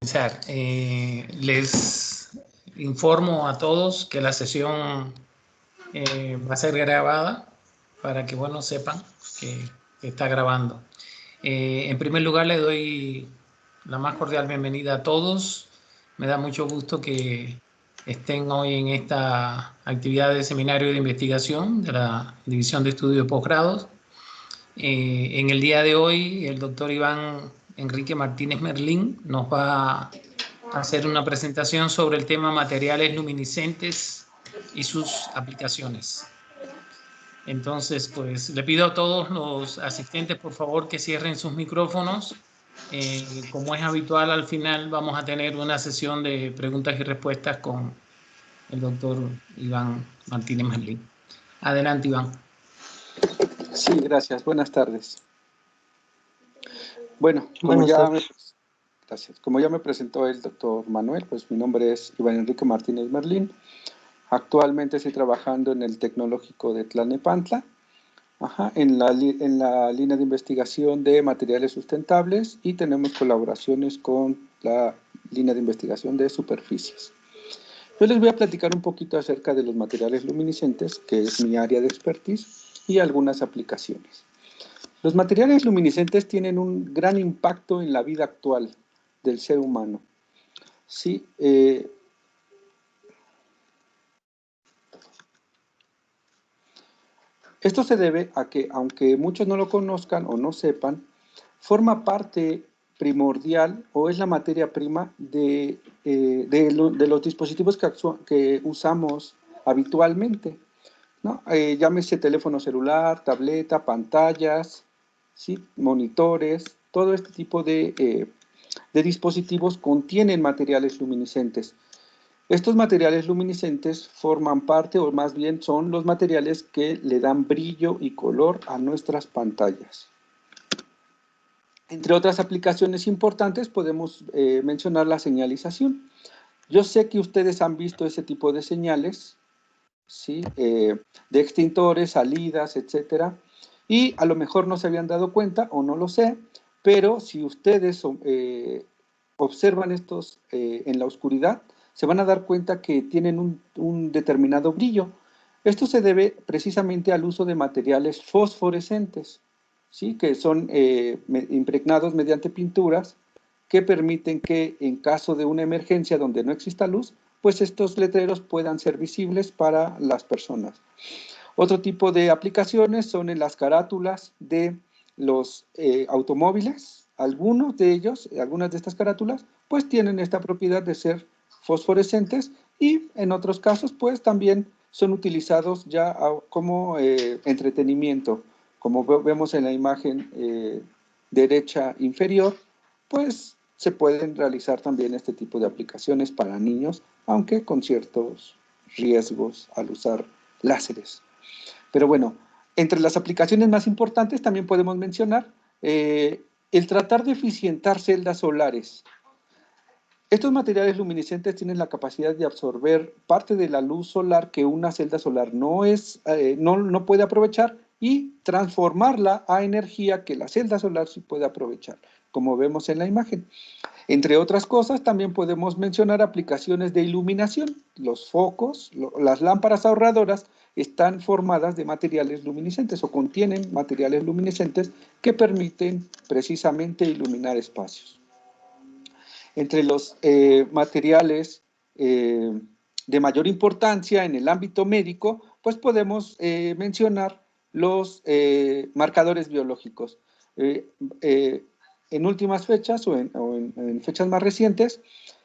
Les informo a todos que la sesión va a ser grabada para que, bueno, sepan que está grabando. En primer lugar, le doy la más cordial bienvenida a todos. Me da mucho gusto que estén hoy en esta actividad de seminario de investigación de la División de Estudios de Posgrados. En el día de hoy, el doctor Iván Enrique Martínez Merlín nos va a hacer una presentación sobre el tema materiales luminiscentes y sus aplicaciones. Entonces, pues le pido a todos los asistentes, por favor, que cierren sus micrófonos. Como es habitual, al final vamos a tener una sesión de preguntas y respuestas con el doctor Iván Martínez Merlín. Adelante, Iván. Sí, gracias. Buenas tardes. Bueno, como ya me presentó el doctor Manuel, pues mi nombre es Iván Enrique Martínez Merlín. Actualmente estoy trabajando en el Tecnológico de Tlalnepantla, en la línea de investigación de materiales sustentables, y tenemos colaboraciones con la línea de investigación de superficies. Yo les voy a platicar un poquito acerca de los materiales luminiscentes, que es mi área de expertise, y algunas aplicaciones. Los materiales luminiscentes tienen un gran impacto en la vida actual del ser humano. Sí, esto se debe a que, aunque muchos no lo conozcan o no sepan, forma parte primordial o es la materia prima de los dispositivos que usamos habitualmente, ¿no? Llámese teléfono celular, tableta, pantallas, ¿sí? Monitores, todo este tipo de dispositivos contienen materiales luminiscentes. Estos materiales luminiscentes forman parte, o más bien son los materiales que le dan brillo y color a nuestras pantallas. Entre otras aplicaciones importantes podemos mencionar la señalización. Yo sé que ustedes han visto ese tipo de señales, ¿sí? De extintores, salidas, etcétera, y a lo mejor no se habían dado cuenta, o no lo sé, pero si ustedes observan estos en la oscuridad, se van a dar cuenta que tienen un determinado brillo. Esto se debe precisamente al uso de materiales fosforescentes, ¿sí? Que son impregnados mediante pinturas que permiten que en caso de una emergencia donde no exista luz, pues estos letreros puedan ser visibles para las personas. Otro tipo de aplicaciones son en las carátulas de los automóviles. Algunos de ellos, algunas de estas carátulas, pues tienen esta propiedad de ser fosforescentes, y en otros casos, pues también son utilizados ya como entretenimiento. Como vemos en la imagen derecha inferior, pues se pueden realizar también este tipo de aplicaciones para niños, aunque con ciertos riesgos al usar láseres. Pero bueno, entre las aplicaciones más importantes también podemos mencionar el tratar de eficientar celdas solares. Estos materiales luminiscentes tienen la capacidad de absorber parte de la luz solar que una celda solar no puede aprovechar, y transformarla a energía que la celda solar sí puede aprovechar, como vemos en la imagen. Entre otras cosas, también podemos mencionar aplicaciones de iluminación. Los focos, las lámparas ahorradoras están formadas de materiales luminiscentes o contienen materiales luminiscentes que permiten precisamente iluminar espacios. Entre los materiales de mayor importancia en el ámbito médico, pues podemos mencionar los marcadores biológicos. En últimas fechas o en fechas más recientes,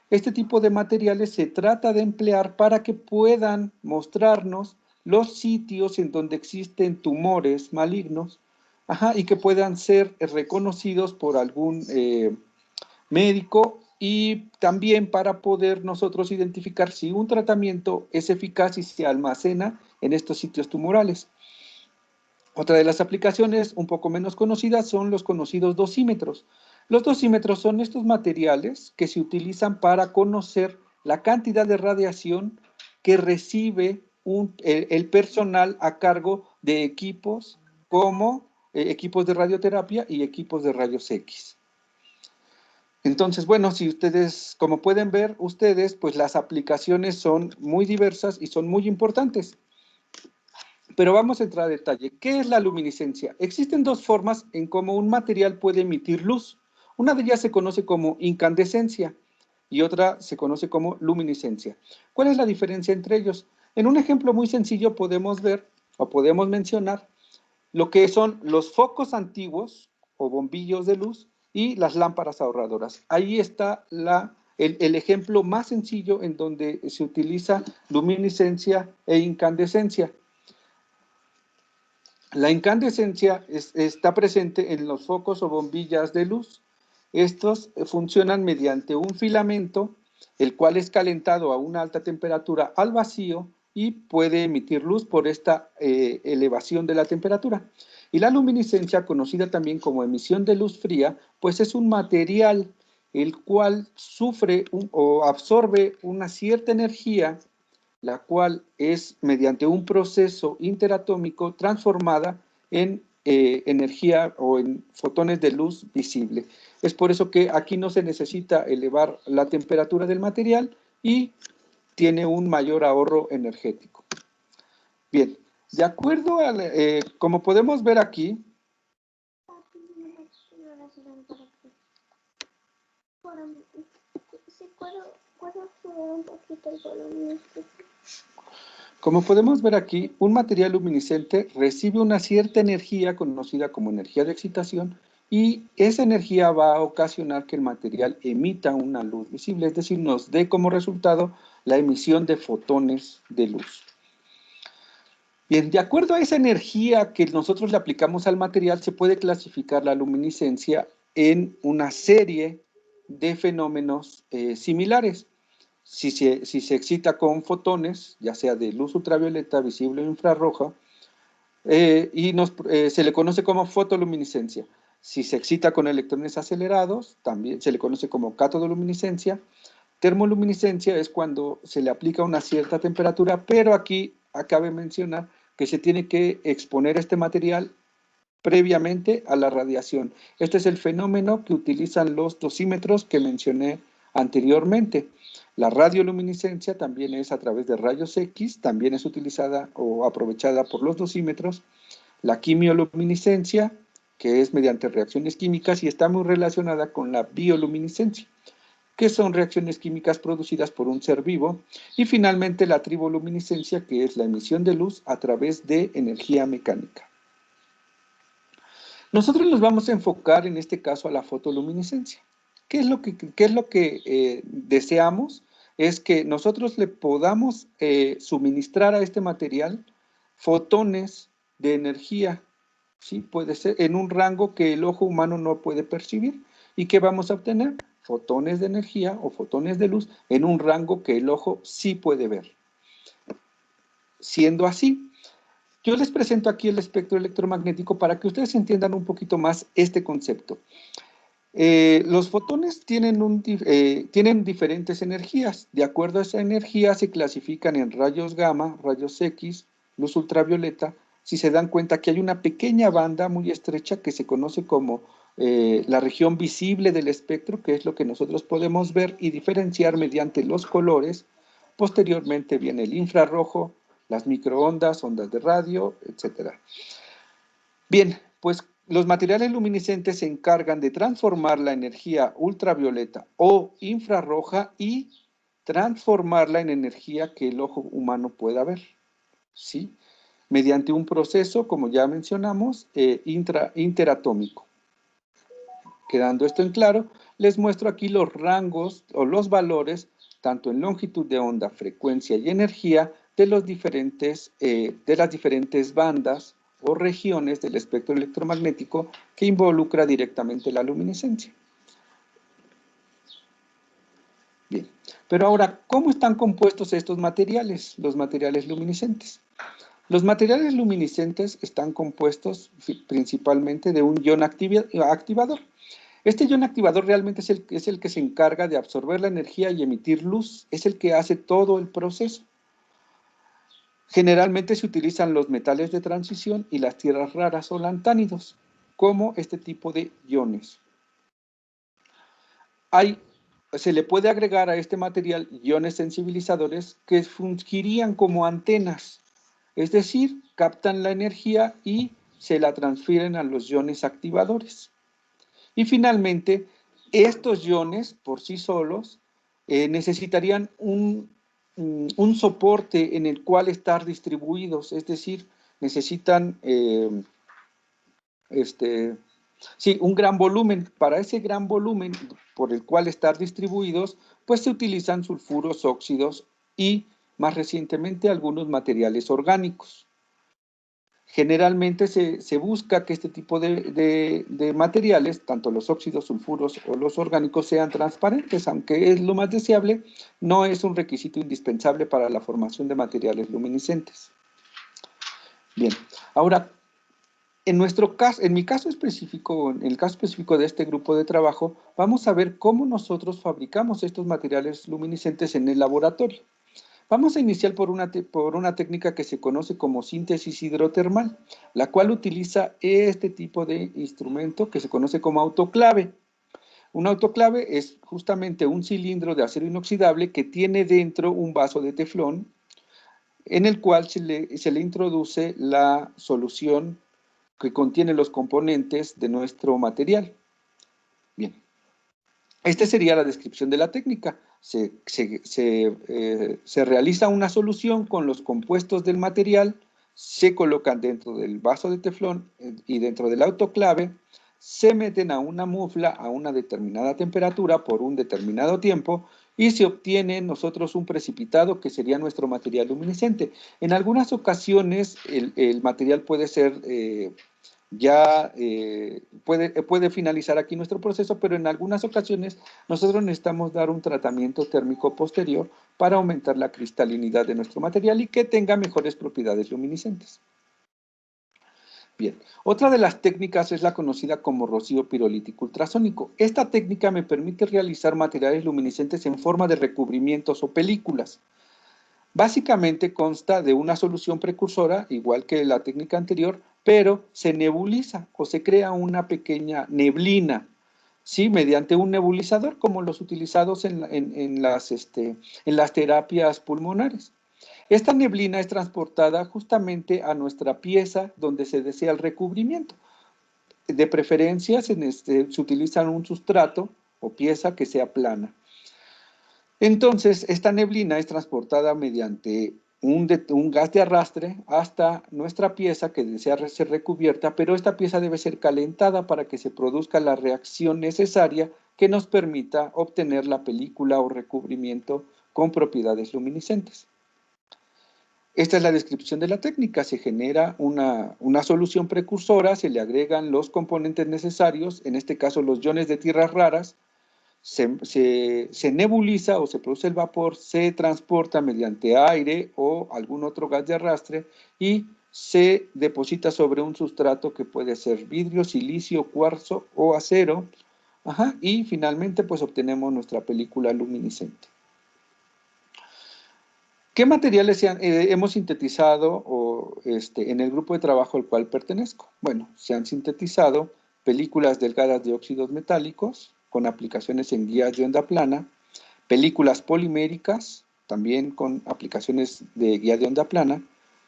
este tipo de materiales se trata de emplear para que puedan mostrarnos los sitios en donde existen tumores malignos, y que puedan ser reconocidos por algún médico, y también para poder nosotros identificar si un tratamiento es eficaz y se almacena en estos sitios tumorales. Otra de las aplicaciones un poco menos conocidas son los conocidos dosímetros. Los dosímetros son estos materiales que se utilizan para conocer la cantidad de radiación que recibe el personal a cargo de equipos como equipos de radioterapia y equipos de rayos X. Entonces, bueno, si ustedes, como pueden ver ustedes, pues las aplicaciones son muy diversas y son muy importantes. Pero vamos a entrar a detalle. ¿Qué es la luminiscencia? Existen dos formas en cómo un material puede emitir luz. Una de ellas se conoce como incandescencia y otra se conoce como luminiscencia. ¿Cuál es la diferencia entre ellos? En un ejemplo muy sencillo podemos ver o podemos mencionar lo que son los focos antiguos o bombillos de luz y las lámparas ahorradoras. Ahí está el ejemplo más sencillo en donde se utiliza luminiscencia e incandescencia. La incandescencia está presente en los focos o bombillas de luz. Estos funcionan mediante un filamento, el cual es calentado a una alta temperatura al vacío y puede emitir luz por esta elevación de la temperatura. Y la luminiscencia, conocida también como emisión de luz fría, pues es un material el cual sufre o absorbe una cierta energía, la cual es mediante un proceso interatómico transformada en energía o en fotones de luz visible. Es por eso que aquí no se necesita elevar la temperatura del material y tiene un mayor ahorro energético. Bien, de acuerdo a, como podemos ver aquí, como podemos ver aquí, un material luminiscente recibe una cierta energía conocida como energía de excitación y esa energía va a ocasionar que el material emita una luz visible, es decir, nos dé como resultado la emisión de fotones de luz. Bien, de acuerdo a esa energía que nosotros le aplicamos al material, se puede clasificar la luminiscencia en una serie de fenómenos similares. Si se excita con fotones, ya sea de luz ultravioleta, visible o infrarroja, se le conoce como fotoluminiscencia. Si se excita con electrones acelerados, también se le conoce como catodoluminiscencia. Termoluminiscencia es cuando se le aplica una cierta temperatura, pero aquí cabe mencionar que se tiene que exponer este material previamente a la radiación. Este es el fenómeno que utilizan los dosímetros que mencioné anteriormente. La radioluminiscencia también es a través de rayos X, también es utilizada o aprovechada por los dosímetros. La quimioluminiscencia, que es mediante reacciones químicas y está muy relacionada con la bioluminiscencia, que son reacciones químicas producidas por un ser vivo. Y finalmente la triboluminiscencia, que es la emisión de luz a través de energía mecánica. Nosotros nos vamos a enfocar en este caso a la fotoluminiscencia. ¿Qué es lo que deseamos? Es que nosotros le podamos suministrar a este material fotones de energía, ¿sí? Puede ser en un rango que el ojo humano no puede percibir. ¿Y qué vamos a obtener? Fotones de energía o fotones de luz en un rango que el ojo sí puede ver. Siendo así, yo les presento aquí el espectro electromagnético para que ustedes entiendan un poquito más este concepto. Los fotones tienen diferentes energías. De acuerdo a esa energía se clasifican en rayos gamma, rayos X, luz ultravioleta. Si se dan cuenta que hay una pequeña banda muy estrecha que se conoce como la región visible del espectro, que es lo que nosotros podemos ver y diferenciar mediante los colores. Posteriormente viene el infrarrojo, las microondas, ondas de radio, etc. Bien, pues los materiales luminiscentes se encargan de transformar la energía ultravioleta o infrarroja y transformarla en energía que el ojo humano pueda ver, ¿sí? Mediante un proceso, como ya mencionamos, interatómico. Quedando esto en claro, les muestro aquí los rangos o los valores, tanto en longitud de onda, frecuencia y energía, de las diferentes bandas o regiones del espectro electromagnético que involucra directamente la luminiscencia. Bien, pero ahora, ¿cómo están compuestos estos materiales, los materiales luminiscentes? Los materiales luminiscentes están compuestos principalmente de un ion activador. Este ion activador realmente es el que se encarga de absorber la energía y emitir luz, es el que hace todo el proceso. Generalmente se utilizan los metales de transición y las tierras raras o lantánidos como este tipo de iones. se le puede agregar a este material iones sensibilizadores que fungirían como antenas, es decir, captan la energía y se la transfieren a los iones activadores. Y finalmente, estos iones por sí solos necesitarían un soporte en el cual estar distribuidos, es decir, necesitan un gran volumen. Para ese gran volumen por el cual estar distribuidos, pues se utilizan sulfuros, óxidos y, más recientemente, algunos materiales orgánicos. Generalmente se busca que este tipo de materiales, tanto los óxidos, sulfuros o los orgánicos, sean transparentes, aunque es lo más deseable, no es un requisito indispensable para la formación de materiales luminiscentes. Bien, ahora, en mi caso específico, en el caso específico de este grupo de trabajo, vamos a ver cómo nosotros fabricamos estos materiales luminiscentes en el laboratorio. Vamos a iniciar por una técnica que se conoce como síntesis hidrotermal, la cual utiliza este tipo de instrumento que se conoce como autoclave. Un autoclave es justamente un cilindro de acero inoxidable que tiene dentro un vaso de teflón, en el cual se le introduce la solución que contiene los componentes de nuestro material. Bien, esta sería la descripción de la técnica. Se realiza una solución con los compuestos del material, se colocan dentro del vaso de teflón y dentro del autoclave, se meten a una mufla a una determinada temperatura por un determinado tiempo y se obtiene nosotros un precipitado que sería nuestro material luminiscente. En algunas ocasiones el material puede ser puede finalizar aquí nuestro proceso, pero en algunas ocasiones nosotros necesitamos dar un tratamiento térmico posterior para aumentar la cristalinidad de nuestro material y que tenga mejores propiedades luminiscentes. Bien, otra de las técnicas es la conocida como rocío pirolítico ultrasónico. Esta técnica me permite realizar materiales luminiscentes en forma de recubrimientos o películas. Básicamente consta de una solución precursora, igual que la técnica anterior, pero se nebuliza o se crea una pequeña neblina, ¿sí? Mediante un nebulizador, como los utilizados en las terapias pulmonares. Esta neblina es transportada justamente a nuestra pieza donde se desea el recubrimiento. De preferencia se utiliza un sustrato o pieza que sea plana. Entonces, esta neblina es transportada mediante un gas de arrastre hasta nuestra pieza que desea ser recubierta, pero esta pieza debe ser calentada para que se produzca la reacción necesaria que nos permita obtener la película o recubrimiento con propiedades luminiscentes. Esta es la descripción de la técnica. Se genera una solución precursora, se le agregan los componentes necesarios, en este caso los iones de tierras raras, se nebuliza o se produce el vapor, se transporta mediante aire o algún otro gas de arrastre y se deposita sobre un sustrato que puede ser vidrio, silicio, cuarzo o acero, y finalmente pues obtenemos nuestra película luminiscente. ¿Qué materiales hemos sintetizado en el grupo de trabajo al cual pertenezco? Bueno, se han sintetizado películas delgadas de óxidos metálicos con aplicaciones en guías de onda plana, películas poliméricas, también con aplicaciones de guía de onda plana,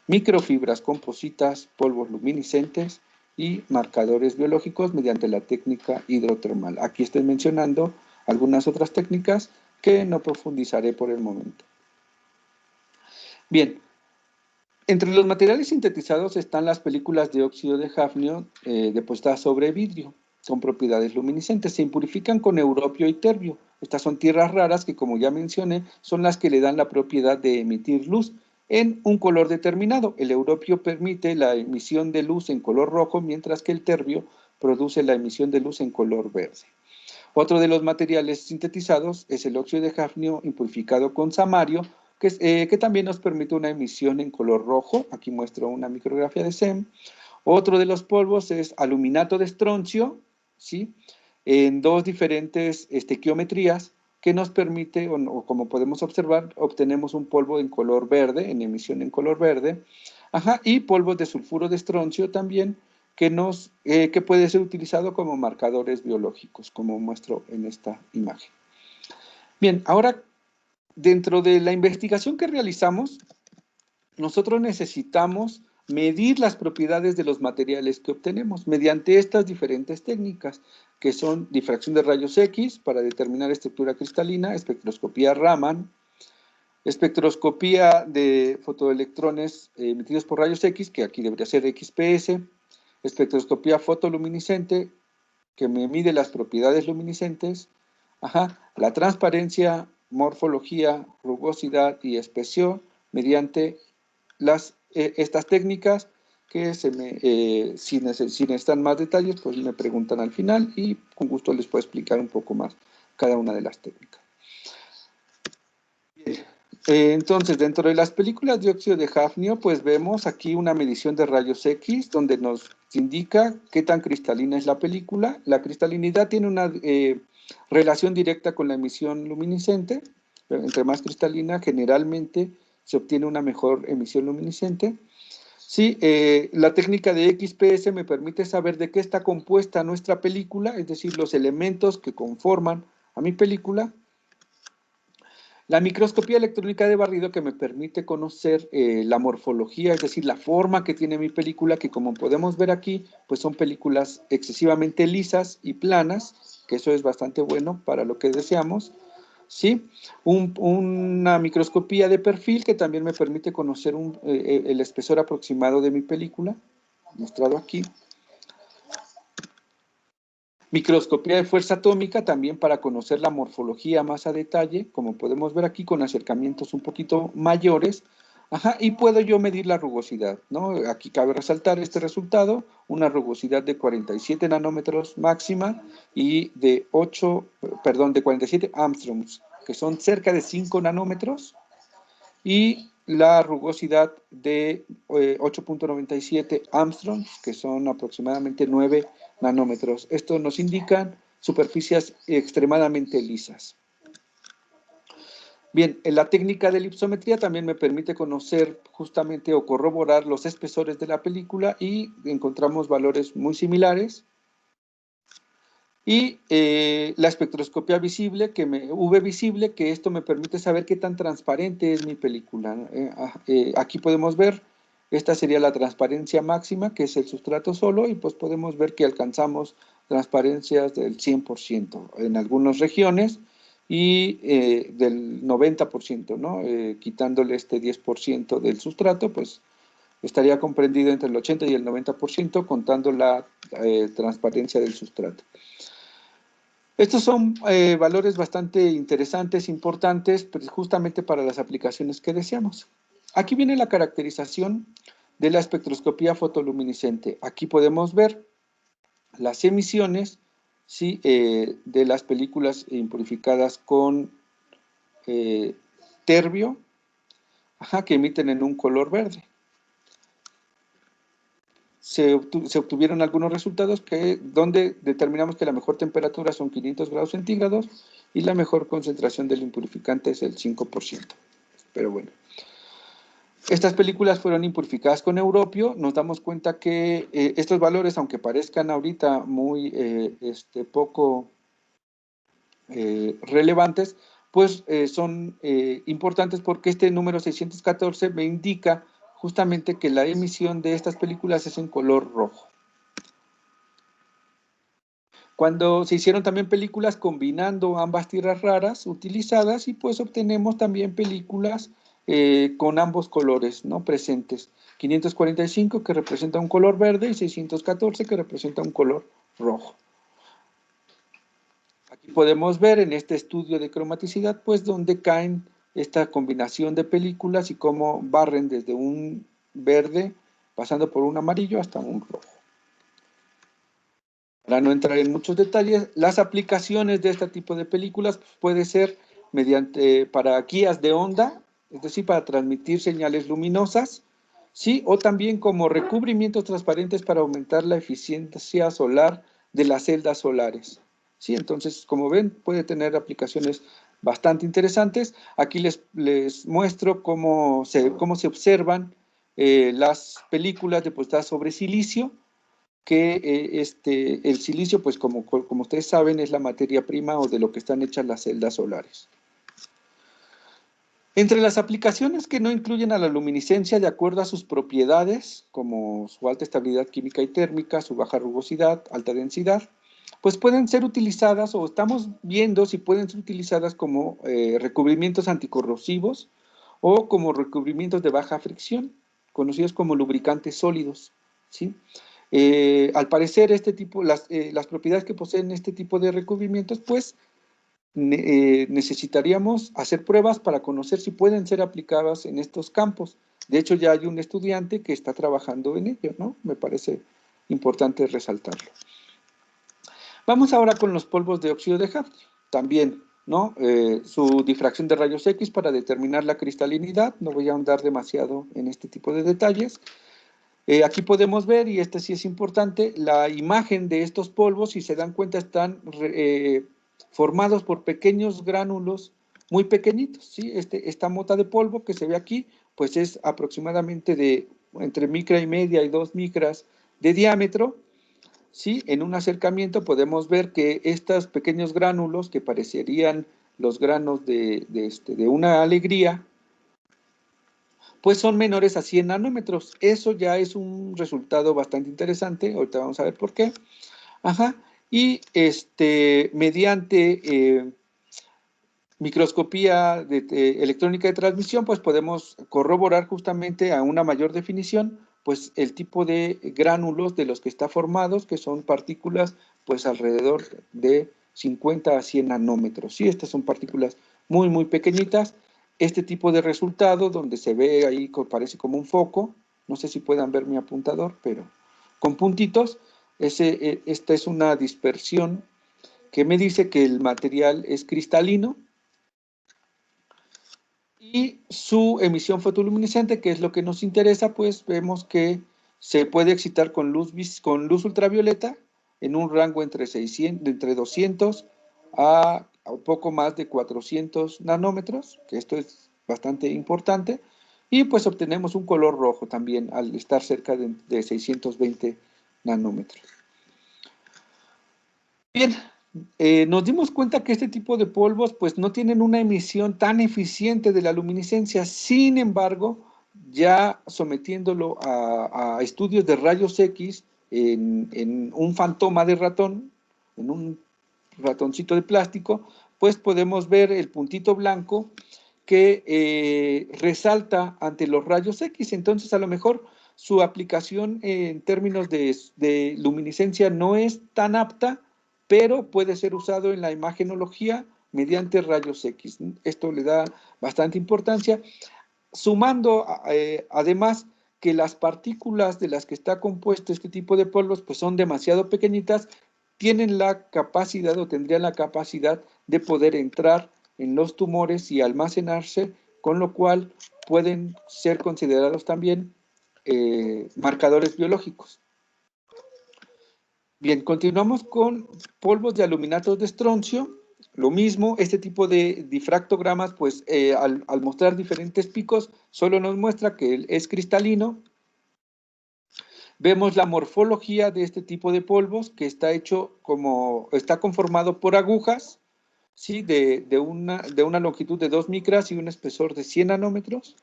microfibras compositas, polvos luminiscentes y marcadores biológicos mediante la técnica hidrotermal. Aquí estoy mencionando algunas otras técnicas que no profundizaré por el momento. Bien, entre los materiales sintetizados están las películas de óxido de hafnio depositadas sobre vidrio, con propiedades luminiscentes. Se impurifican con europio y terbio. Estas son tierras raras que, como ya mencioné, son las que le dan la propiedad de emitir luz en un color determinado. El europio permite la emisión de luz en color rojo, mientras que el terbio produce la emisión de luz en color verde. Otro de los materiales sintetizados es el óxido de hafnio impurificado con samario, que también nos permite una emisión en color rojo. Aquí muestro una micrografía de SEM. Otro de los polvos es aluminato de estroncio, ¿sí? En dos diferentes estequiometrías que nos permite, o como podemos observar, obtenemos un polvo en color verde, en emisión en color verde, y polvos de sulfuro de estroncio también, que puede ser utilizado como marcadores biológicos, como muestro en esta imagen. Bien, ahora, dentro de la investigación que realizamos, nosotros necesitamos medir las propiedades de los materiales que obtenemos mediante estas diferentes técnicas, que son difracción de rayos X para determinar estructura cristalina, espectroscopía Raman, espectroscopía de fotoelectrones emitidos por rayos X, que aquí debería ser XPS, espectroscopía fotoluminiscente, que me mide las propiedades luminiscentes, la transparencia, morfología, rugosidad y espesor mediante estas técnicas que si necesitan más detalles, pues me preguntan al final y con gusto les puedo explicar un poco más cada una de las técnicas. Bien. Entonces, dentro de las películas de óxido de hafnio, pues vemos aquí una medición de rayos X, donde nos indica qué tan cristalina es la película. La cristalinidad tiene una relación directa con la emisión luminiscente. Entre más cristalina, generalmente se obtiene una mejor emisión luminiscente. Sí, la técnica de XPS me permite saber de qué está compuesta nuestra película, es decir, los elementos que conforman a mi película. La microscopía electrónica de barrido, que me permite conocer la morfología, es decir, la forma que tiene mi película, que como podemos ver aquí, pues son películas excesivamente lisas y planas, que eso es bastante bueno para lo que deseamos. ¿Sí? Una microscopía de perfil que también me permite conocer el espesor aproximado de mi película, mostrado aquí. Microscopía de fuerza atómica también para conocer la morfología más a detalle, como podemos ver aquí con acercamientos un poquito mayores. Y puedo yo medir la rugosidad, ¿no? Aquí cabe resaltar este resultado, una rugosidad de 47 nanómetros máxima y de 47 angstroms, que son cerca de 5 nanómetros, y la rugosidad de 8.97 angstroms, que son aproximadamente 9 nanómetros. Esto nos indican superficies extremadamente lisas. Bien, en la técnica de lipsometría también me permite conocer justamente o corroborar los espesores de la película y encontramos valores muy similares. Y la espectroscopía visible, UV visible, que esto me permite saber qué tan transparente es mi película. Aquí podemos ver, esta sería la transparencia máxima, que es el sustrato solo, y pues podemos ver que alcanzamos transparencias del 100% en algunas regiones, y del 90%, ¿no? Quitándole este 10% del sustrato, pues estaría comprendido entre el 80 y el 90%, contando la transparencia del sustrato. Estos son valores bastante interesantes, importantes, pues justamente para las aplicaciones que deseamos. Aquí viene la caracterización de la espectroscopía fotoluminiscente. Aquí podemos ver las emisiones, ¿sí? De las películas impurificadas con terbio, que emiten en un color verde. Se obtuvieron algunos resultados donde determinamos que la mejor temperatura son 500 grados centígrados y la mejor concentración del impurificante es el 5%. Pero bueno, estas películas fueron impurificadas con europio. Nos damos cuenta que estos valores, aunque parezcan ahorita muy poco relevantes, pues son importantes porque este número 614 me indica justamente que la emisión de estas películas es en color rojo. Cuando se hicieron también películas combinando ambas tierras raras utilizadas, y pues obtenemos también películas con ambos colores, ¿no?, presentes. 545 que representa un color verde y 614 que representa un color rojo. Aquí podemos ver en este estudio de cromaticidad, pues, dónde caen esta combinación de películas y cómo barren desde un verde, pasando por un amarillo hasta un rojo. Para no entrar en muchos detalles, las aplicaciones de este tipo de películas puede ser para guías de onda, es decir, para transmitir señales luminosas, ¿sí? O también como recubrimientos transparentes para aumentar la eficiencia solar de las celdas solares. ¿Sí? Entonces, como ven, puede tener aplicaciones bastante interesantes. Aquí les muestro cómo se observan las películas depositadas sobre silicio, que el silicio, pues como ustedes saben, es la materia prima o de lo que están hechas las celdas solares. Entre las aplicaciones que no incluyen a la luminiscencia de acuerdo a sus propiedades, como su alta estabilidad química y térmica, su baja rugosidad, alta densidad, pues pueden ser utilizadas, o estamos viendo si pueden ser utilizadas como recubrimientos anticorrosivos o como recubrimientos de baja fricción, conocidos como lubricantes sólidos, ¿sí? Al parecer, las propiedades que poseen este tipo de recubrimientos, pues, necesitaríamos hacer pruebas para conocer si pueden ser aplicadas en estos campos. De hecho, ya hay un estudiante que está trabajando en ello, ¿no? Me parece importante resaltarlo. Vamos ahora con los polvos de óxido de hafnio. También, ¿no? Su difracción de rayos X para determinar la cristalinidad. No voy a ahondar demasiado en este tipo de detalles. Aquí podemos ver, y este sí es importante, la imagen de estos polvos. Si se dan cuenta, están formados por pequeños gránulos muy pequeñitos, ¿sí? Esta mota de polvo que se ve aquí, pues es aproximadamente de entre micra y media y 2 micras de diámetro, ¿sí? En un acercamiento podemos ver que estos pequeños gránulos, que parecerían los granos de una alegría, pues son menores a 100 nanómetros. Eso ya es un resultado bastante interesante. Ahorita vamos a ver por qué. Ajá. Y mediante microscopía electrónica de transmisión, pues podemos corroborar justamente a una mayor definición, pues el tipo de gránulos de los que está formados, que son partículas, pues alrededor de 50 a 100 nanómetros. Sí, estas son partículas muy, muy pequeñitas. Este tipo de resultado, donde se ve ahí, parece como un foco, no sé si puedan ver mi apuntador, pero con puntitos, esta es una dispersión que me dice que el material es cristalino, y su emisión fotoluminiscente, que es lo que nos interesa, pues vemos que se puede excitar con luz ultravioleta en un rango entre 200 a un poco más de 400 nanómetros, que esto es bastante importante, y pues obtenemos un color rojo también al estar cerca de 620 nanómetros. Bien, nos dimos cuenta que este tipo de polvos pues no tienen una emisión tan eficiente de la luminiscencia. Sin embargo, ya sometiéndolo a estudios de rayos X en un fantoma de ratón, en un ratoncito de plástico, pues podemos ver el puntito blanco que resalta ante los rayos X. Entonces, a lo mejor su aplicación en términos de luminiscencia no es tan apta, pero puede ser usado en la imagenología mediante rayos X. Esto le da bastante importancia, sumando además que las partículas de las que está compuesto este tipo de polvos pues son demasiado pequeñitas, tienen la capacidad o tendrían la capacidad de poder entrar en los tumores y almacenarse, con lo cual pueden ser considerados también marcadores biológicos. Bien, continuamos con polvos de aluminatos de estroncio. Lo mismo, este tipo de difractogramas, pues al mostrar diferentes picos, solo nos muestra que es cristalino. Vemos la morfología de este tipo de polvos, que está conformado por agujas, ¿sí? de una longitud de 2 micras y un espesor de 100 nanómetros.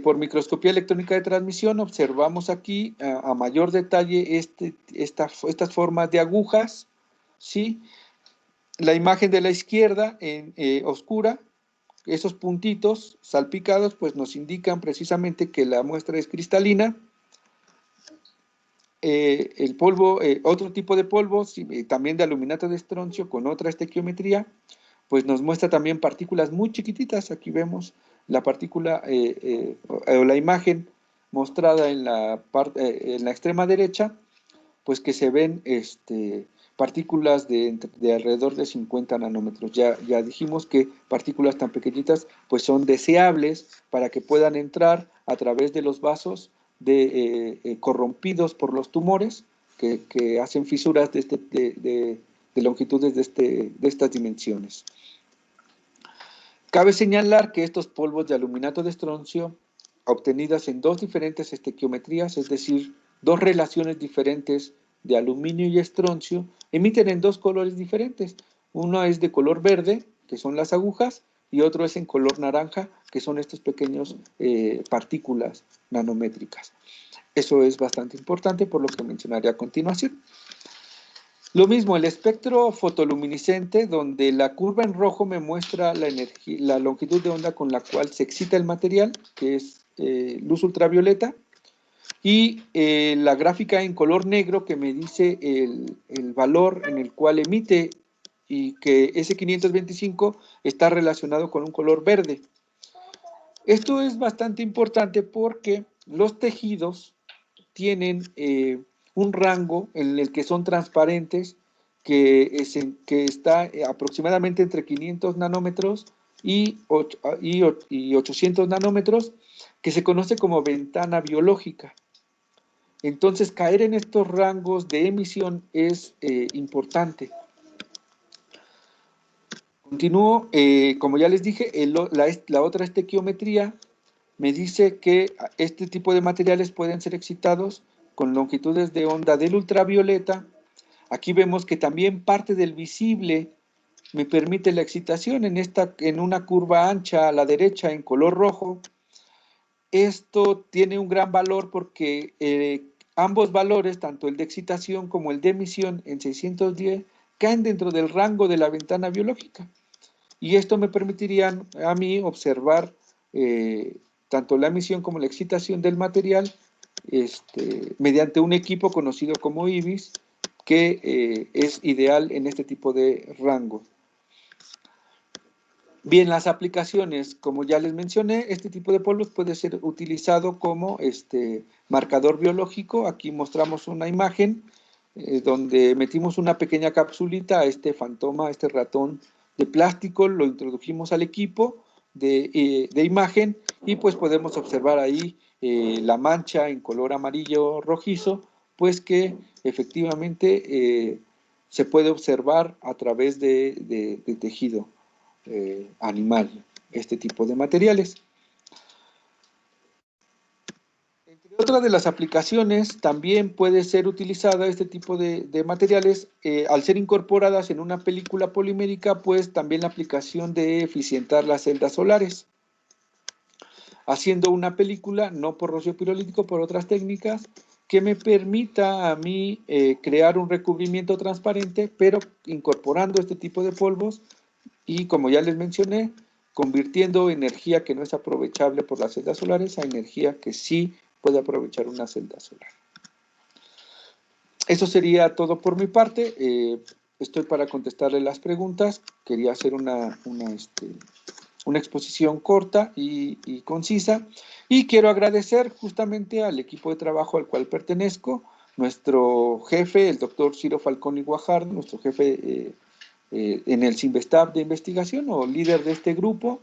Por microscopía electrónica de transmisión observamos aquí a mayor detalle estas formas de agujas, ¿sí? La imagen de la izquierda en oscura, esos puntitos salpicados pues nos indican precisamente que la muestra es cristalina. El polvo, otro tipo de polvo, también de aluminato de estroncio con otra estequiometría, pues nos muestra también partículas muy chiquititas. Aquí vemos la partícula o la imagen mostrada en la extrema derecha, pues que se ven partículas de alrededor de 50 nanómetros. Ya dijimos que partículas tan pequeñitas pues son deseables para que puedan entrar a través de los vasos corrompidos por los tumores que hacen fisuras de longitudes de estas dimensiones. Cabe señalar que estos polvos de aluminato de estroncio, obtenidas en dos diferentes estequiometrías, es decir, dos relaciones diferentes de aluminio y estroncio, emiten en dos colores diferentes. Uno es de color verde, que son las agujas, y otro es en color naranja, que son estos pequeños partículas nanométricas. Eso es bastante importante, por lo que mencionaré a continuación. Lo mismo, el espectro fotoluminiscente, donde la curva en rojo me muestra la longitud de onda con la cual se excita el material, que es luz ultravioleta, y la gráfica en color negro que me dice el valor en el cual emite, y que ese 525 está relacionado con un color verde. Esto es bastante importante porque los tejidos tienen un rango en el que son transparentes, que está aproximadamente entre 500 nanómetros y 800 nanómetros, que se conoce como ventana biológica. Entonces, caer en estos rangos de emisión es importante. Continúo, como ya les dije, la otra estequiometría me dice que este tipo de materiales pueden ser excitados con longitudes de onda del ultravioleta. Aquí vemos que también parte del visible me permite la excitación en una curva ancha a la derecha en color rojo. Esto tiene un gran valor porque ambos valores, tanto el de excitación como el de emisión en 610, caen dentro del rango de la ventana biológica. Y esto me permitiría a mí observar tanto la emisión como la excitación del material mediante un equipo conocido como IBIS, que es ideal en este tipo de rango. Bien, las aplicaciones, como ya les mencioné, este tipo de polvos puede ser utilizado como marcador biológico. Aquí mostramos una imagen donde metimos una pequeña capsulita a este fantoma, a este ratón de plástico, lo introdujimos al equipo de imagen y pues podemos observar ahí la mancha en color amarillo rojizo, pues que efectivamente se puede observar a través de tejido animal, este tipo de materiales. Entre otras de las aplicaciones, también puede ser utilizada este tipo de materiales al ser incorporadas en una película polimérica, pues también la aplicación de eficientar las celdas solares, haciendo una película, no por rocío pirolítico, por otras técnicas, que me permita a mí crear un recubrimiento transparente, pero incorporando este tipo de polvos y, como ya les mencioné, convirtiendo energía que no es aprovechable por las celdas solares a energía que sí puede aprovechar una celda solar. Eso sería todo por mi parte. Estoy para contestarle las preguntas. Quería hacer una exposición corta y concisa. Y quiero agradecer justamente al equipo de trabajo al cual pertenezco, nuestro jefe, el doctor Ciro Falcón y Guajardo, nuestro jefe en el CINVESTAB de investigación o líder de este grupo,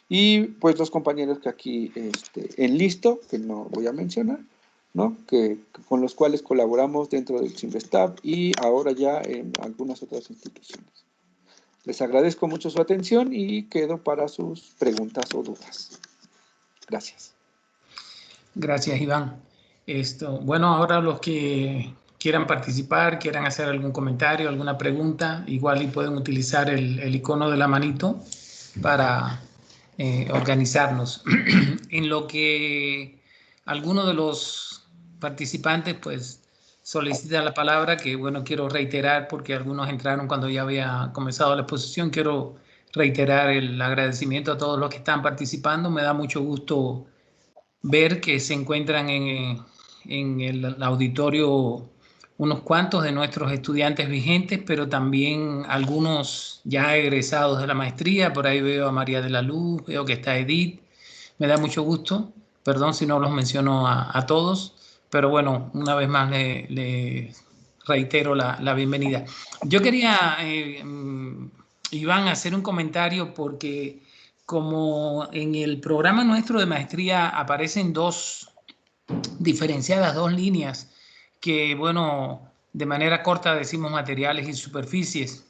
y pues los compañeros que aquí enlisto, que no voy a mencionar, ¿no? Con los cuales colaboramos dentro del CINVESTAB y ahora ya en algunas otras instituciones. Les agradezco mucho su atención y quedo para sus preguntas o dudas. Gracias. Gracias, Iván. Bueno, ahora los que quieran participar, quieran hacer algún comentario, alguna pregunta, igual y pueden utilizar el icono de la manito para organizarnos. En lo que alguno de los participantes pues solicita la palabra, que bueno, quiero reiterar porque algunos entraron cuando ya había comenzado la exposición, quiero reiterar el agradecimiento a todos los que están participando. Me da mucho gusto ver que se encuentran en el auditorio unos cuantos de nuestros estudiantes vigentes, pero también algunos ya egresados de la maestría. Por ahí veo a María de la Luz, veo que está Edith. Me da mucho gusto. Perdón si no los menciono a todos, pero bueno, una vez más le reitero la bienvenida. Yo quería, Iván, hacer un comentario porque como en el programa nuestro de maestría aparecen dos diferenciadas, dos líneas que, bueno, de manera corta decimos materiales y superficies,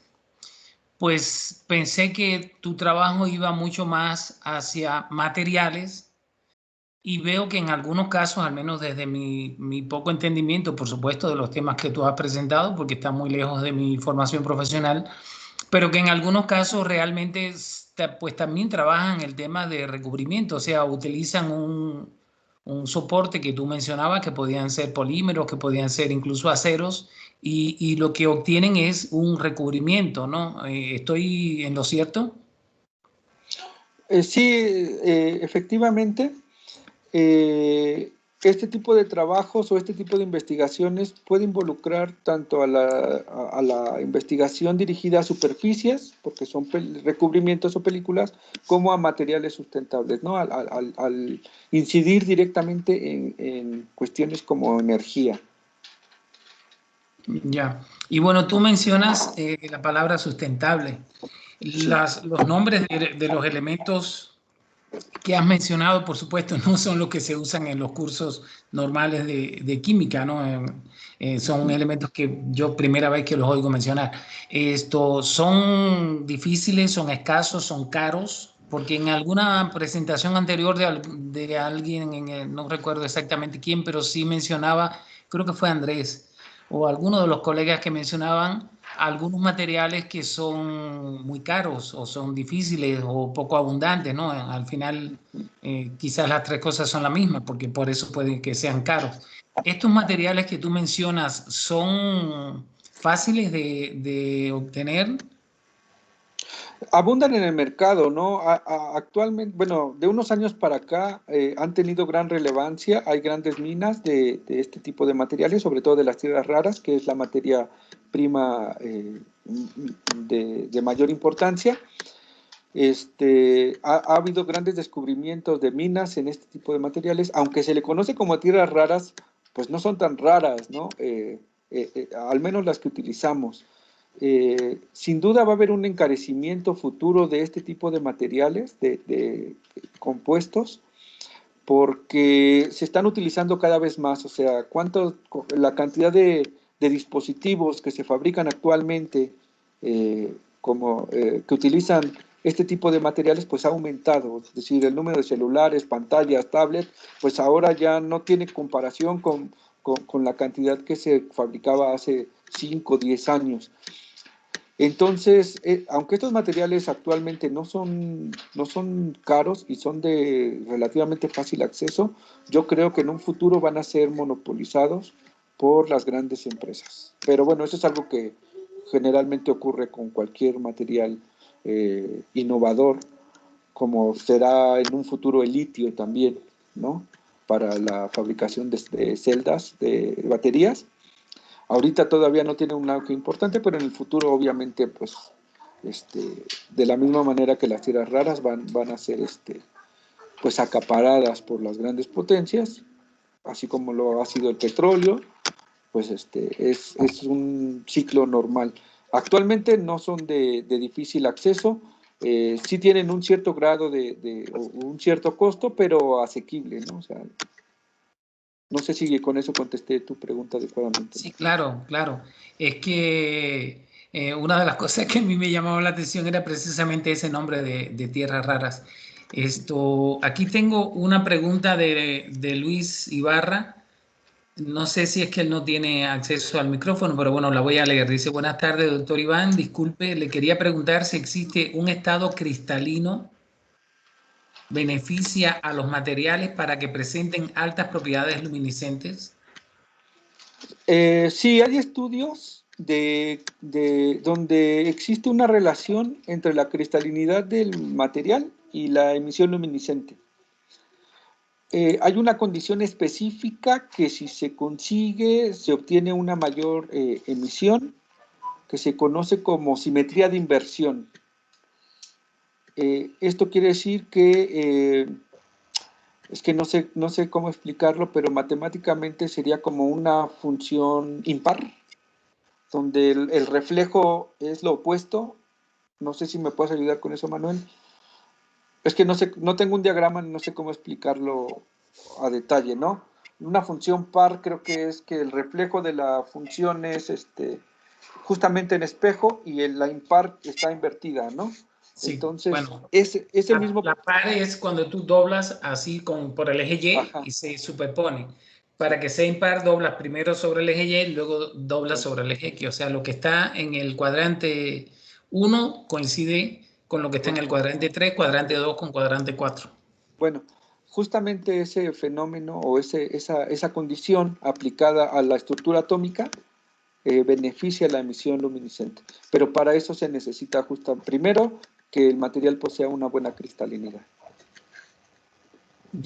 pues pensé que tu trabajo iba mucho más hacia materiales Y veo que en algunos casos, al menos desde mi poco entendimiento, por supuesto, de los temas que tú has presentado, porque está muy lejos de mi formación profesional, pero que en algunos casos realmente pues también trabajan el tema de recubrimiento, o sea, utilizan un soporte que tú mencionabas, que podían ser polímeros, que podían ser incluso aceros, y lo que obtienen es un recubrimiento, ¿no? ¿Estoy en lo cierto? Sí, efectivamente. Este tipo de trabajos o este tipo de investigaciones puede involucrar tanto a la investigación dirigida a superficies, porque son recubrimientos o películas, como a materiales sustentables, ¿no? Al incidir directamente en cuestiones como energía. Ya. Y bueno, tú mencionas la palabra sustentable. Sí. Los nombres de los elementos que has mencionado, por supuesto, no son los que se usan en los cursos normales de química, ¿no? Son elementos que yo primera vez que los oigo mencionar. Estos son difíciles, son escasos, son caros, porque en alguna presentación anterior de alguien, no recuerdo exactamente quién, pero sí mencionaba, creo que fue Andrés, o alguno de los colegas que mencionaban algunos materiales que son muy caros o son difíciles o poco abundantes, ¿no? Al final, quizás las tres cosas son la misma, porque por eso pueden que sean caros. ¿Estos materiales que tú mencionas son fáciles de obtener? Abundan en el mercado, ¿no? Actualmente, bueno, de unos años para acá han tenido gran relevancia. Hay grandes minas de este tipo de materiales, sobre todo de las tierras raras, que es la materia prima de mayor importancia. Ha habido grandes descubrimientos de minas en este tipo de materiales, aunque se le conoce como tierras raras, pues no son tan raras, ¿no? Al menos las que utilizamos. Sin duda va a haber un encarecimiento futuro de este tipo de materiales, de compuestos, porque se están utilizando cada vez más. O sea, la cantidad de dispositivos que se fabrican actualmente que utilizan este tipo de materiales, pues ha aumentado. Es decir, el número de celulares, pantallas, tablets, pues ahora ya no tiene comparación con la cantidad que se fabricaba hace 5 o 10 años. Entonces, aunque estos materiales actualmente no son caros y son de relativamente fácil acceso, yo creo que en un futuro van a ser monopolizados por las grandes empresas. Pero bueno, eso es algo que generalmente ocurre con cualquier material innovador, como será en un futuro el litio también, ¿no? Para la fabricación de celdas, de baterías. Ahorita todavía no tiene un auge importante, pero en el futuro obviamente, pues, de la misma manera que las tierras raras van a ser, pues, acaparadas por las grandes potencias, así como lo ha sido el petróleo, pues, es un ciclo normal. Actualmente no son de difícil acceso, sí tienen un cierto grado o un cierto costo, pero asequible, ¿no? O sea, no sé si con eso contesté tu pregunta adecuadamente, ¿no? Sí, claro, claro. Es que una de las cosas que a mí me llamaba la atención era precisamente ese nombre de tierras raras. Aquí tengo una pregunta de Luis Ibarra. No sé si es que él no tiene acceso al micrófono, pero bueno, la voy a leer. Dice, buenas tardes, doctor Iván. Disculpe, le quería preguntar si existe un estado cristalino beneficia a los materiales para que presenten altas propiedades luminiscentes. Sí, hay estudios donde existe una relación entre la cristalinidad del material y la emisión luminiscente. Hay una condición específica que si se consigue, se obtiene una mayor emisión, que se conoce como simetría de inversión. Esto quiere decir que, es que no sé cómo explicarlo, pero matemáticamente sería como una función impar, donde el reflejo es lo opuesto. No sé si me puedes ayudar con eso, Manuel. Es que no sé, no tengo un diagrama, no sé cómo explicarlo a detalle, ¿no? Una función par creo que es que el reflejo de la función es justamente en espejo y la impar está invertida, ¿no? Sí, Entonces, bueno, ese mismo... la par es cuando tú doblas así por el eje Y Ajá. y se superpone. Para que sea impar, doblas primero sobre el eje Y y luego doblas sobre el eje X. O sea, lo que está en el cuadrante 1 coincide con lo que está en el cuadrante 3, cuadrante 2 con cuadrante 4. Bueno, justamente ese fenómeno o esa condición aplicada a la estructura atómica beneficia la emisión luminiscente. Pero para eso se necesita primero que el material posea una buena cristalinidad.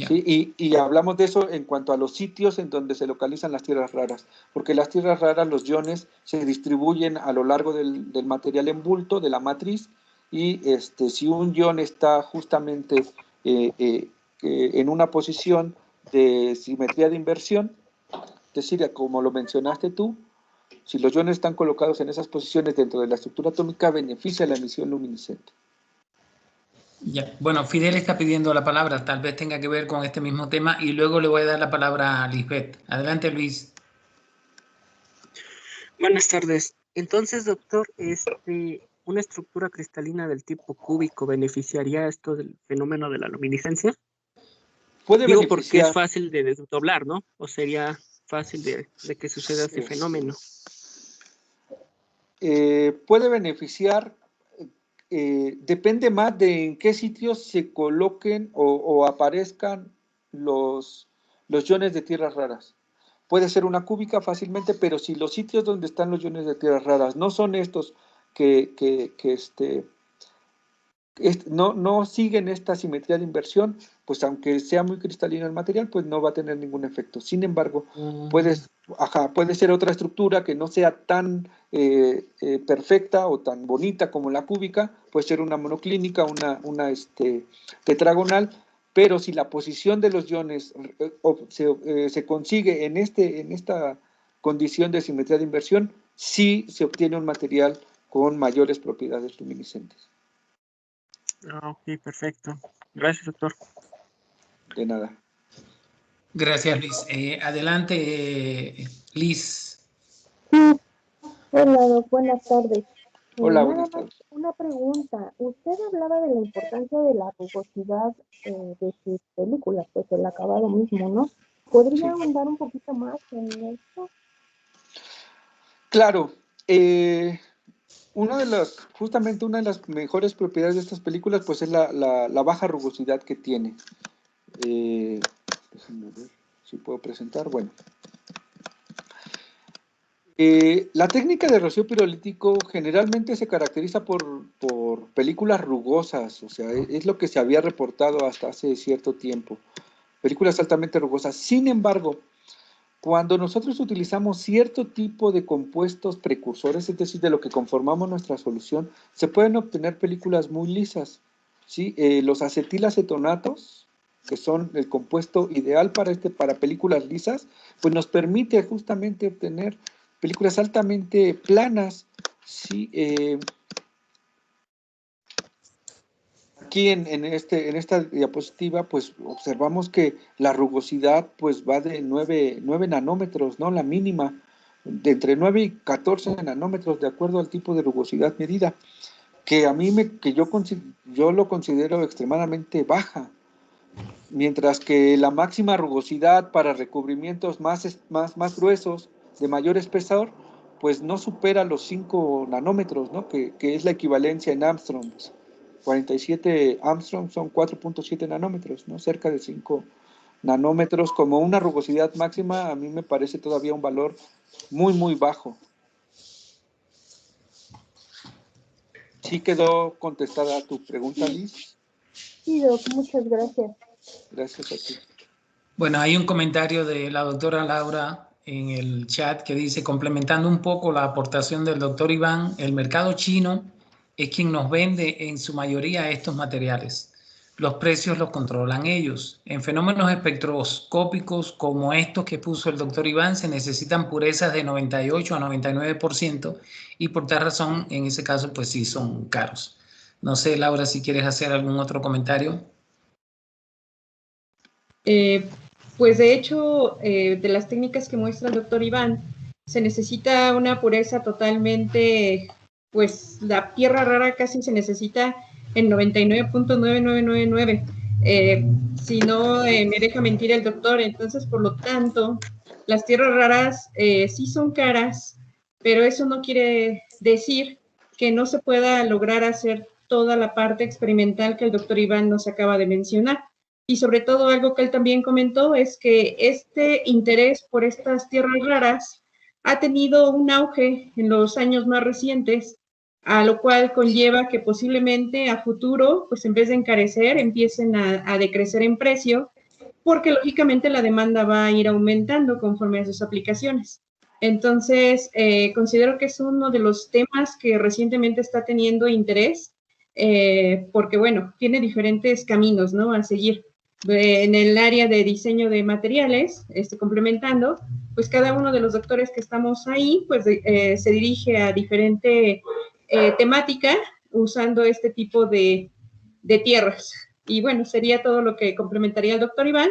¿Sí? Y hablamos de eso en cuanto a los sitios en donde se localizan las tierras raras, porque las tierras raras, los iones, se distribuyen a lo largo del material en bulto, de la matriz, y si un ion está justamente en una posición de simetría de inversión, es decir, como lo mencionaste tú, si los iones están colocados en esas posiciones dentro de la estructura atómica, beneficia la emisión luminiscente. Ya. Bueno, Fidel está pidiendo la palabra, tal vez tenga que ver con este mismo tema y luego le voy a dar la palabra a Lisbeth. Adelante, Luis. Buenas tardes. Entonces, doctor, ¿una estructura cristalina del tipo cúbico beneficiaría esto del fenómeno de la luminiscencia? Puede Digo porque es beneficiar. fácil de desdoblar, ¿no? ¿O sería fácil de que suceda ese fenómeno? Puede beneficiar, depende más de en qué sitios se coloquen o aparezcan los iones de tierras raras. Puede ser una cúbica fácilmente, pero si los sitios donde están los iones de tierras raras no son estos no siguen esta simetría de inversión, pues aunque sea muy cristalino el material, pues no va a tener ningún efecto. Sin embargo, puede ser otra estructura que no sea tan perfecta o tan bonita como la cúbica, puede ser una monoclínica, una tetragonal, pero si la posición de los iones se consigue en esta condición de simetría de inversión, sí se obtiene un material con mayores propiedades luminiscentes. Ok, perfecto. Gracias, doctor. De nada. Gracias, Luis. Adelante, Liz. Hola, Doc, buenas tardes. Hola, Nada buenas más tardes. una pregunta. Usted hablaba de la importancia de la rugosidad de sus películas, pues el acabado mismo, ¿no? ¿Podría ahondar un poquito más en esto? Claro. Justamente una de las mejores propiedades de estas películas, pues es la baja rugosidad que tiene. Déjenme ver si puedo presentar. Bueno. La técnica de rocío pirolítico generalmente se caracteriza por películas rugosas, o sea, es lo que se había reportado hasta hace cierto tiempo. Películas altamente rugosas. Sin embargo, cuando nosotros utilizamos cierto tipo de compuestos precursores, es decir, de lo que conformamos nuestra solución, se pueden obtener películas muy lisas. ¿Sí? Los acetilacetonatos, que son el compuesto ideal para películas lisas, pues nos permite justamente obtener películas altamente planas. ¿Sí? Aquí en esta diapositiva, pues observamos que la rugosidad pues va de 9 nanómetros, ¿no? La mínima, de entre 9 y 14 nanómetros, de acuerdo al tipo de rugosidad medida, que yo lo considero extremadamente baja, mientras que la máxima rugosidad para recubrimientos más gruesos, de mayor espesor, pues no supera los 5 nanómetros, ¿no? Que es la equivalencia en Armstrongs. 47 Armstrong son 4.7 nanómetros, ¿no? Cerca de 5 nanómetros como una rugosidad máxima, a mí me parece todavía un valor muy, muy bajo. ¿Sí quedó contestada tu pregunta, Liz? Sí, Doc, muchas gracias. Gracias a ti. Bueno, hay un comentario de la doctora Laura en el chat que dice, complementando un poco la aportación del doctor Iván, el mercado chino es quien nos vende en su mayoría estos materiales. Los precios los controlan ellos. En fenómenos espectroscópicos como estos que puso el doctor Iván se necesitan purezas de 98 a 99% y por tal razón en ese caso pues sí son caros. No sé, Laura, si quieres hacer algún otro comentario. Pues de hecho, de las técnicas que muestra el doctor Iván, se necesita una pureza totalmente, pues la tierra rara casi se necesita en 99.9999. Si no me deja mentir el doctor, entonces por lo tanto, las tierras raras sí son caras, pero eso no quiere decir que no se pueda lograr hacer toda la parte experimental que el doctor Iván nos acaba de mencionar. Y sobre todo algo que él también comentó es que este interés por estas tierras raras ha tenido un auge en los años más recientes, a lo cual conlleva que posiblemente a futuro, pues en vez de encarecer, empiecen a decrecer en precio, porque lógicamente la demanda va a ir aumentando conforme a sus aplicaciones. Entonces, considero que es uno de los temas que recientemente está teniendo interés, porque, bueno, tiene diferentes caminos, ¿no?, a seguir. En el área de diseño de materiales, complementando, pues cada uno de los doctores que estamos ahí, pues se dirige a diferente temática usando este tipo de tierras. Y bueno, sería todo lo que complementaría el doctor Iván.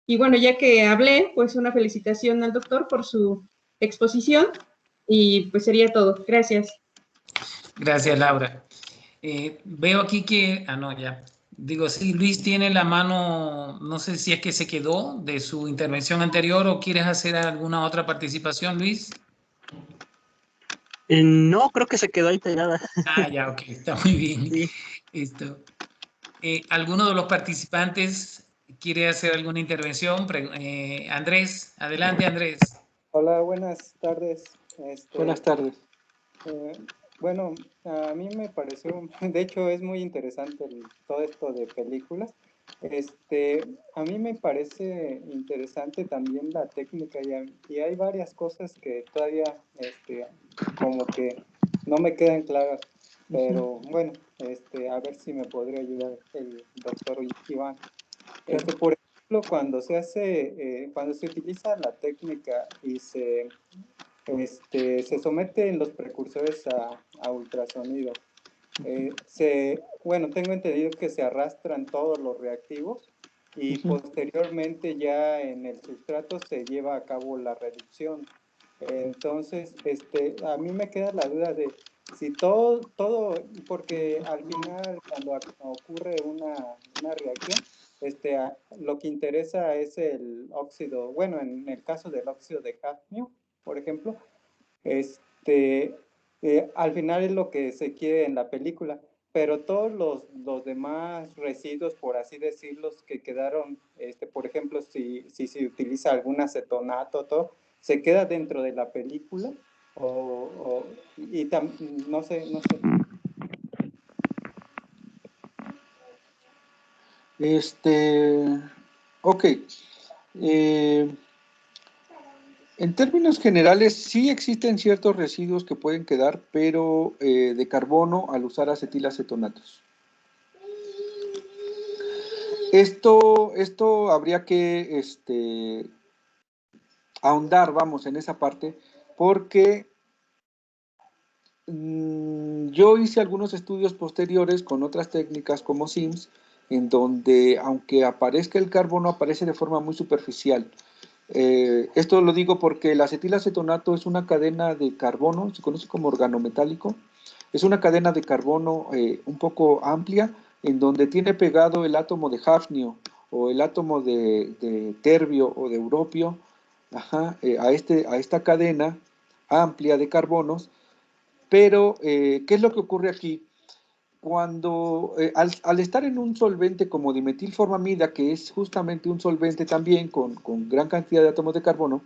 Y bueno, ya que hablé, pues una felicitación al doctor por su exposición y pues sería todo. Gracias. Gracias, Laura. Veo aquí que, no, ya. Digo, sí, Luis tiene la mano, no sé si es que se quedó de su intervención anterior o quieres hacer alguna otra participación, Luis. No, creo que se quedó ahí pegada. Ya, ok, está muy bien. Sí. Esto. ¿Alguno de los participantes quiere hacer alguna intervención? Andrés, adelante, Andrés. Hola, buenas tardes. Buenas tardes. Bueno, a mí me pareció, de hecho es muy interesante todo esto de películas. A mí me parece interesante también la técnica y hay varias cosas que todavía como que no me quedan claras, pero bueno, a ver si me podría ayudar el doctor Iván. Por ejemplo, cuando se utiliza la técnica y se somete en los precursores a ultrasonido. Bueno, tengo entendido que se arrastran todos los reactivos y posteriormente ya en el sustrato se lleva a cabo la reducción. Entonces, a mí me queda la duda de si todo, porque al final cuando ocurre una reacción, lo que interesa es el óxido, bueno, en el caso del óxido de cadmio, por ejemplo, al final es lo que se quiere en la película, pero todos los demás residuos, por así decirlo, que quedaron, por ejemplo, si se utiliza algún acetonato, todo, se queda dentro de la película, no sé. Ok. En términos generales, sí existen ciertos residuos que pueden quedar, pero de carbono al usar acetilacetonatos. Esto habría que ahondar, vamos, en esa parte, porque yo hice algunos estudios posteriores con otras técnicas como SIMS, en donde, aunque aparezca el carbono, aparece de forma muy superficial. Esto lo digo porque el acetilacetonato es una cadena de carbono, se conoce como organometálico, es una cadena de carbono un poco amplia, en donde tiene pegado el átomo de hafnio o el átomo de terbio o de europio a esta cadena amplia de carbonos. Pero, ¿qué es lo que ocurre aquí? Cuando, al estar en un solvente como dimetilformamida, que es justamente un solvente también con gran cantidad de átomos de carbono,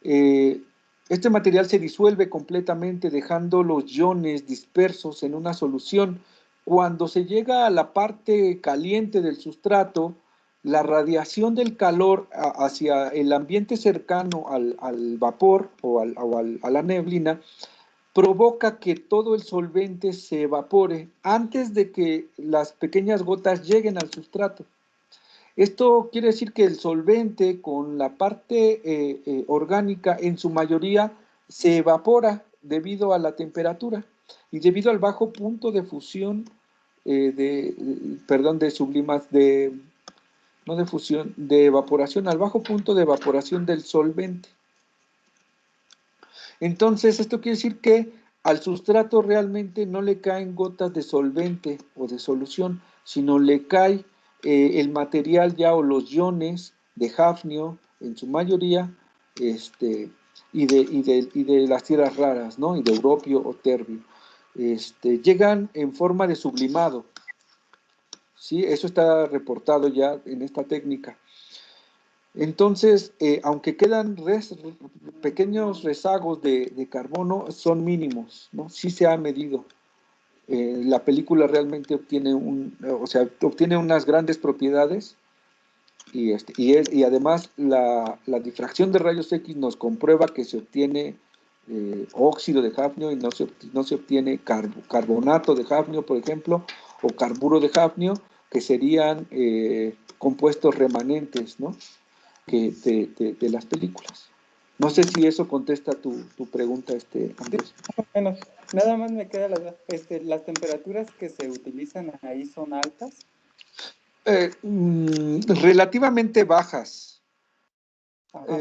este material se disuelve completamente dejando los iones dispersos en una solución. Cuando se llega a la parte caliente del sustrato, la radiación del calor hacia el ambiente cercano al vapor o a la neblina provoca que todo el solvente se evapore antes de que las pequeñas gotas lleguen al sustrato. Esto quiere decir que el solvente con la parte orgánica en su mayoría se evapora debido a la temperatura y debido al bajo punto de fusión de evaporación, al bajo punto de evaporación del solvente. Entonces, esto quiere decir que al sustrato realmente no le caen gotas de solvente o de solución, sino le cae el material ya o los iones de hafnio, en su mayoría, y de las tierras raras, ¿no? Y de europio o terbio. Llegan en forma de sublimado, ¿sí? Eso está reportado ya en esta técnica. Entonces, aunque quedan pequeños rezagos de carbono, son mínimos, ¿no? Sí se ha medido. La película realmente obtiene obtiene unas grandes propiedades y además la difracción de rayos X nos comprueba que se obtiene óxido de hafnio y no se obtiene carbonato de hafnio, por ejemplo, o carburo de hafnio, que serían compuestos remanentes, ¿no? de las películas. No sé si eso contesta tu pregunta, Andrés. Bueno, nada más me queda la duda. ¿Las temperaturas que se utilizan ahí son altas? Relativamente bajas. Ajá,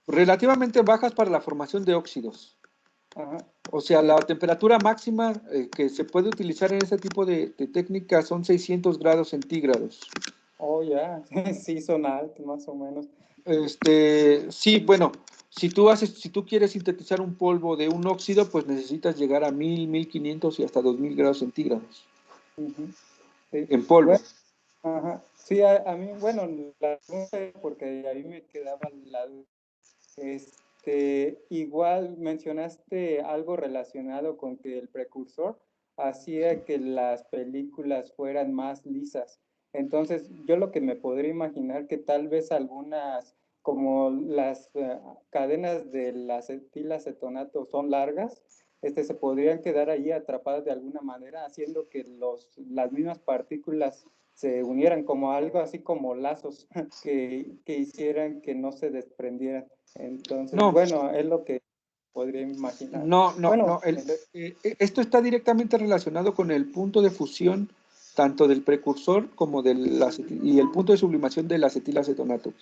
Relativamente bajas para la formación de óxidos. Ajá. O sea, la temperatura máxima que se puede utilizar en este tipo de técnicas son 600 grados centígrados. Oh, ya, sí son altos más o menos. Sí, bueno, si tú quieres sintetizar un polvo de un óxido, pues necesitas llegar a 1000, 1500 y hasta 2000 grados centígrados. Uh-huh. Sí. En polvo. Bueno, ajá. Sí, a mí, bueno, la pregunta es porque a mí me quedaba la duda. Igual mencionaste algo relacionado con que el precursor hacía que las películas fueran más lisas. Entonces, yo lo que me podría imaginar que tal vez algunas, como las cadenas del acetilacetonato son largas, se podrían quedar ahí atrapadas de alguna manera, haciendo que las mismas partículas se unieran como algo así como lazos que hicieran que no se desprendieran. Entonces, No, bueno, es lo que podría imaginar. no. Bueno, Esto está directamente relacionado con el punto de fusión tanto del precursor como y el punto de sublimación del acetilacetonato.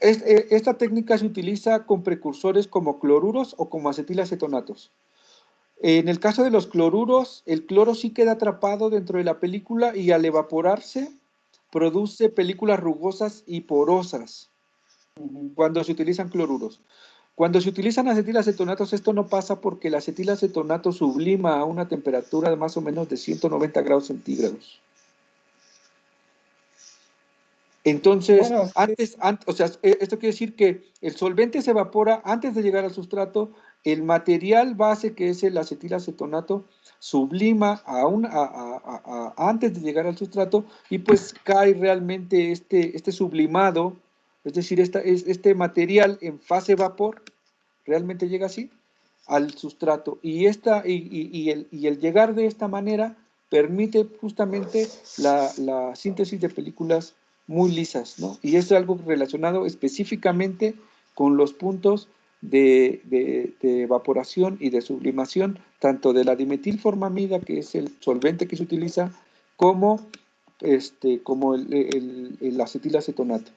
Esta técnica se utiliza con precursores como cloruros o como acetilacetonatos. En el caso de los cloruros, el cloro sí queda atrapado dentro de la película y al evaporarse produce películas rugosas y porosas cuando se utilizan cloruros. Cuando se utilizan acetilacetonatos, esto no pasa porque el acetilacetonato sublima a una temperatura de más o menos de 190 grados centígrados. Entonces, bueno, o sea, esto quiere decir que el solvente se evapora antes de llegar al sustrato, el material base que es el acetilacetonato sublima antes de llegar al sustrato y pues cae realmente este sublimado, es decir, este material en fase vapor, realmente llega así al sustrato y el llegar de esta manera permite justamente la síntesis de películas muy lisas, ¿no? Y es algo relacionado específicamente con los puntos de evaporación y de sublimación, tanto de la dimetilformamida, que es el solvente que se utiliza, como el acetilacetonato.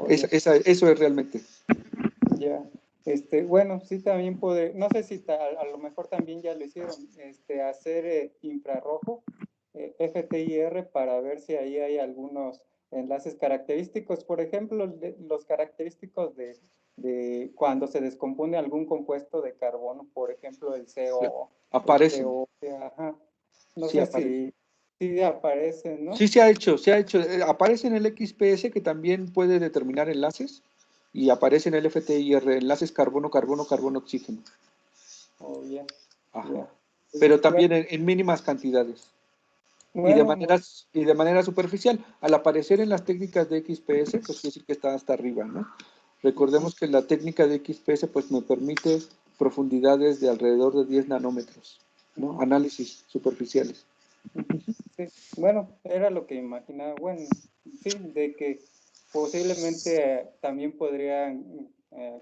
Eso es realmente. Ya. Bueno, sí también puede, no sé si a lo mejor también ya lo hicieron, hacer infrarrojo, FTIR, para ver si ahí hay algunos enlaces característicos, por ejemplo, los característicos de cuando se descompone algún compuesto de carbono, por ejemplo, el CO, Aparecen. ajá. No Sí, sé aparecen. si aparecen, ¿no? Sí, se ha hecho. Aparece en el XPS, que también puede determinar enlaces, y aparece en el FTIR, enlaces carbono-carbono-carbono-oxígeno. Oh, ya. Ajá. Yeah. Pero también en mínimas cantidades. Y de manera superficial. Al aparecer en las técnicas de XPS, pues quiere decir que está hasta arriba, ¿no? Recordemos que la técnica de XPS pues me permite profundidades de alrededor de 10 nanómetros, ¿no? Análisis superficiales. Sí, bueno, era lo que imaginaba. Bueno, sí, de que posiblemente también podrían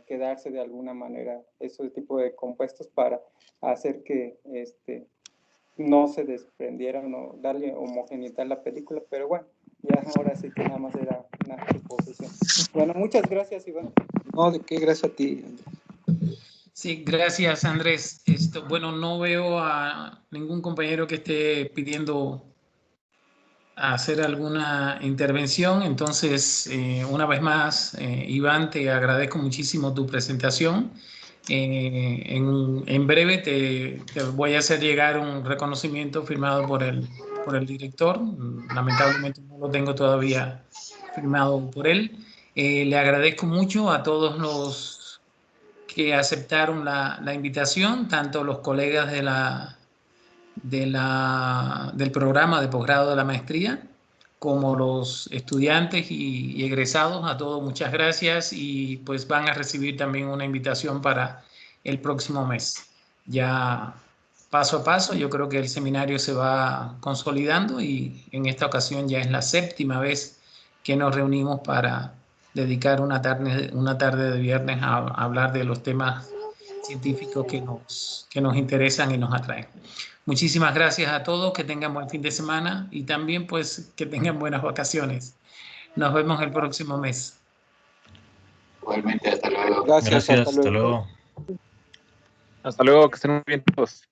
quedarse de alguna manera ese tipo de compuestos para hacer que no se desprendieran o darle homogeneidad a la película, pero bueno, ya ahora sí que nada más era una suposición. Bueno, muchas gracias, Iván. No, de qué, gracias a ti. Sí, gracias Andrés. Bueno, no veo a ningún compañero que esté pidiendo hacer alguna intervención, entonces una vez más, Iván, te agradezco muchísimo tu presentación. En breve te voy a hacer llegar un reconocimiento firmado por el director. Lamentablemente no lo tengo todavía firmado por él. Le agradezco mucho a todos los que aceptaron la invitación, tanto los colegas del programa de posgrado de la maestría, como los estudiantes y egresados. A todos muchas gracias, y pues van a recibir también una invitación para el próximo mes. Ya paso a paso, yo creo que el seminario se va consolidando y en esta ocasión ya es la 7ª vez que nos reunimos para dedicar una tarde de viernes a hablar de los temas científicos que nos interesan y nos atraen. Muchísimas gracias a todos, que tengan buen fin de semana y también pues que tengan buenas vacaciones. Nos vemos el próximo mes. Igualmente, hasta luego. Gracias, hasta luego. Hasta luego, que estén muy bien todos.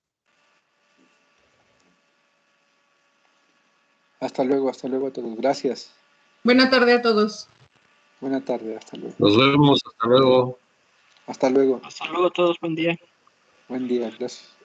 Hasta luego a todos. Gracias. Buena tarde a todos. Buena tarde, hasta luego. Nos vemos, hasta luego. Hasta luego. Hasta luego a todos, buen día. Buen día, gracias.